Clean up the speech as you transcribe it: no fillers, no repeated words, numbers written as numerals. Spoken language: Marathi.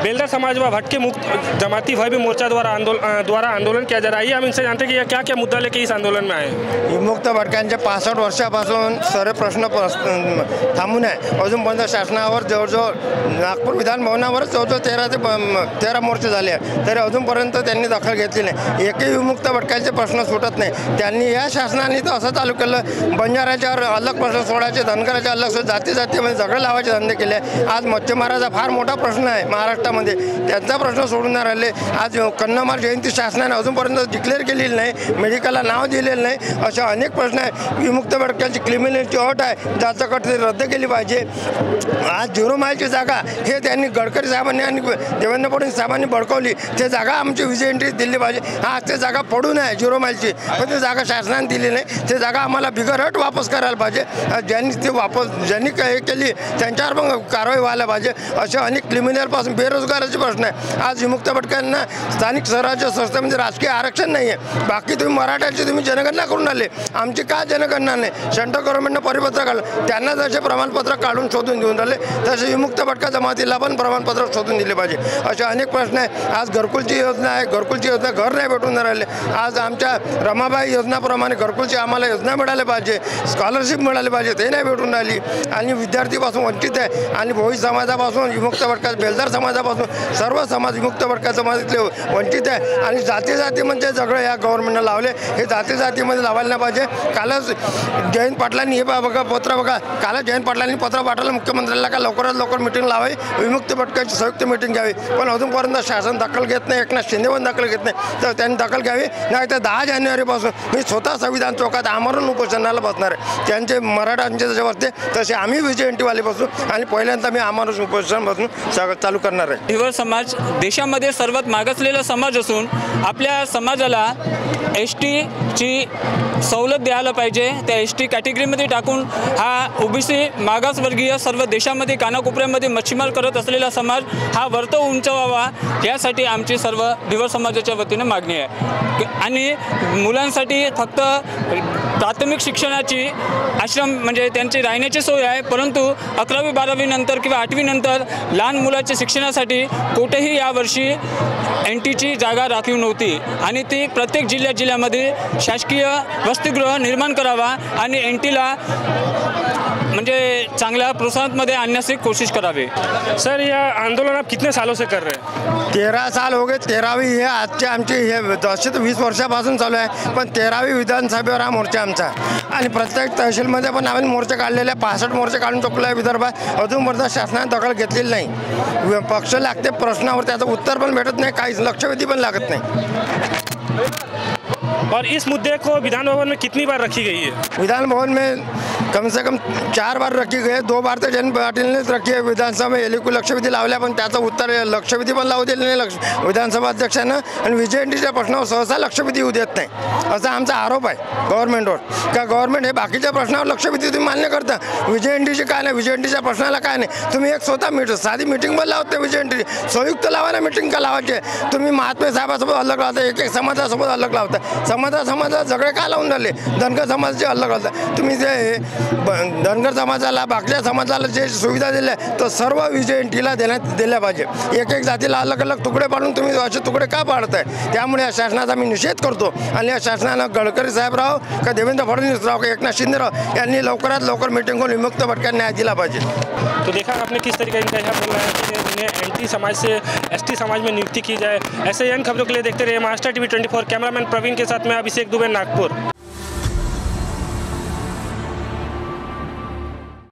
बेलदार समाज व भटके मुक्त जमाती भाई भी मोर्चा द्वारा आंदोलन किया जा रहा है। हम इनसे जानते हैं कि यह क्या क्या मुद्दा लेके इस आंदोलन में आए। विमुक्त भटक्यांचे 65 वर्षापासून सर्व प्रश्न थांबून आहे। अजूनपर्यंत शासनावर जवळजवळ नागपूर विधान भवनावरच जवळजवळ 13 ते 13 मोर्चे झाले आहे, तरी अजूनपर्यंत त्यांनी दखल घेतली नाही। एकही विमुक्त भटक्यांचे प्रश्न सुटत नाही। त्यांनी या शासनाने तर असं चालू केलं, बंजाऱ्याच्यावर अलग प्रश्न सोडायचे, धनगराच्या अलग जातीमध्ये झगडे लावायचे धंदे केले। आज मच्छीमाराचा फार मोठा प्रश्न आहे महाराष्ट्रामध्ये, त्यांचा प्रश्न सोडून नाही राहिले। आज कन्नमार जयंती शासनाने अजूनपर्यंत डिक्लेअर केलेली नाही, मेडिकलला नाव दिलेलं नाही, अशा अनेक प्रश्न आहे। विमुक्त भटक्यांची क्रिमिनलची अट आहे, ज्याचं कट रद्द केली पाहिजे। आज 0 माईलची जागा हे त्यांनी गडकरी साहेबांनी आणि देवेंद्र फडणवीस साहेबांनी बळकावली। ते जागा आमची विजय एंट्री दिली पाहिजे। आज ते जागा पडून आहे 0 माईलची, पण ती जागा शासनाने दिली नाही। ते जागा आम्हाला बिगर अट वापस करायला पाहिजे। ज्यांनी हे केली त्यांच्यावर पण कारवाई व्हायला पाहिजे। अशा अनेक क्रिमिनलपासून बेरोजगाराचे प्रश्न आहे। आज विमुक्त भटक्यांना स्थानिक स्वराज्य संस्थेमध्ये राजकीय आरक्षण नाही आहे। बाकी तुम्ही मराठ्याची तुम्ही जनगणना करून आले, आमची का जनगणना नाही? सेंट्रल गव्हर्नमेंटनं परिपत्र काढलं, त्यांना जसे प्रमाणपत्र काढून शोधून देऊन राहिले, तसे विमुक्त भटका जमातीला पण प्रमाणपत्र शोधून दिले पाहिजे। असे अनेक प्रश्न आहे। आज घरकुलची योजना आहे, घरकुलची योजना घर नाही भेटून राहिले। आज आमच्या रमाबाई योजनाप्रमाणे घरकुलची आम्हाला योजना मिळाली पाहिजे, स्कॉलरशिप मिळाली पाहिजे, ते नाही भेटून राहिली। आणि विद्यार्थीपासून वंचित आहे। आणि भोई समाजापासून विमुक्त भटका, बेलदार समाजापासून सर्व समाज विमुक्त भटका समाजातले वंचित आहे। आणि जाती म्हणजे झगडे या गव्हर्नमेंटनं लावले, हे जातीमध्ये लावायला नाही पाहिजे। कालच जयंत पाटलांनी हे बघा पत्र बघा, कालच जयंत पाटलांनी पत्र पाठवलं मुख्यमंत्र्यांना का लवकरात लवकर मिटिंग लावावी, विमुक्त भटक्यांची संयुक्त मिटिंग घ्यावी। पण अजूनपर्यंत शासन दखल घेत नाही, एकनाथ शिंदे पण दखल घेत नाही। तर त्यांनी दखल घ्यावी, नाही तर 10 जानेवारीपासून मी स्वतः संविधान चौकात आमरण उपोषणाला बसणार आहे। त्यांचे मराठ्यांचे जसे बसते तसे आम्ही विजय एंटीवाले बसू आणि पहिल्यांदा मी आमरण उपोषण बसून चालू करणार आहे। धीवर समाज देशामध्ये सर्वात मागासलेला समाज असून आपल्या समाजाला STची सवलत द्यायला पाहिजे। त्या ST कॅटेगरीमध्ये टाकून हा OBC मागासवर्गीय सर्व देशामध्ये कानाकोपऱ्यामध्ये मच्छीमार करत असलेला समाज हा वरतो उंचवावा, यासाठी आमची सर्व धीवर समाजाच्या वतीने मागणी आहे। आणि मुलांसाठी फक्त प्राथमिक शिक्षणाची आश्रम म्हणजे त्यांची राहण्याची सोय आहे, परंतु 11वी 12वी नंतर किंवा 8वी नंतर लहान मुलाच्या शिक्षणासाठी कुठेही यावर्षी NTची जागा राखीव नव्हती। आणि ती प्रत्येक जिल्ह्यामध्ये शासकीय वसतिगृह निर्माण करावा आणि NTला म्हणजे चांगल्या प्रोत्साहनमध्ये आणण्याची कोशिश करावी। सर, यह आंदोलन आप कितने सालों से कर रहे हैं? 13 साल हो गए। 13वी हे आजची आमची हे 10 ते 20 वर्षापासून चालू आहे। पण 13वी विधानसभेवर हा मोर्चा आमचा आणि प्रत्येक तहसीलमध्ये पण आम्ही मोर्चे काढलेले 65 मोर्चे काढून चुकलो आहे विदर्भात। अजूनपर्यंत शासनाने दखल घेतलेली नाही। पक्ष लागते प्रश्नावर, त्याचं उत्तर पण भेटत नाही, काहीच लक्षवेधी पण लागत नाही। और इस मुद्दे को विधान भवन में कितनी बार रखी गई है? विधान भवन में कम से कम 4 बार रखी गई है। 2 बार तो जयंत पाटीलनेच रखी आहे। विधानसभा में एलिकू लक्षवेधी लावल्या, पण त्याचं उत्तर लक्षवेधी पण लावू दिले नाही विधानसभा अध्यक्षानं। आणि विजय एंट्रीच्या प्रश्नावर सहसा लक्षवेधी येऊ देत नाही, असा आमचा आरोप आहे गव्हर्नमेंटवर। का गव्हर्नमेंट हे बाकीच्या प्रश्नावर लक्षवेधी तुम्ही मान्य करता, विजय एंट्रीची काय नाही, विजय एंट्रीच्या प्रश्नाला काय नाही। तुम्ही एक स्वतः साधी मिटिंग पण लावते विजय एंट्री, संयुक्त लावायला मिटिंग का लावायची? तुम्ही महात्मे साहेबासोबत अलग लावता, एक समाजासोबत अलग लावता। समाजाला झगडे का लावून राहिले? धनगर समाजाचे अलग लावता तुम्ही। जे धनगर समाजाला बाकीच्या समाजाला जे सुविधा दिल्या तर सर्व विजय एंट्रीला दिल्या पाहिजे। एक जातीला अलग अलग तुकडे पाडून तुम्ही असे तुकडे का पाडताय? त्यामुळे या शासनाचा मी निषेध करतो। आणि या शासनानं गडकरी साहेबराव का देवेंद्र फडणवीस राव का एकनाथ शिंदेराव यांनी लवकरात लवकर मिटिंग करून विमुक्त भटक्यांना न्याय दिला पाहिजे। तो देखा आपने किस तरीके से बोला है कि उन्हें NT समाज से ST समाज में नियुक्ति की जाए। ऐसे इन खबरों के लिए देखते रहिए महाराष्ट्र TV 24। कैमरामैन प्रवीण के साथ मैं अभिषेक दुबे, नागपुर।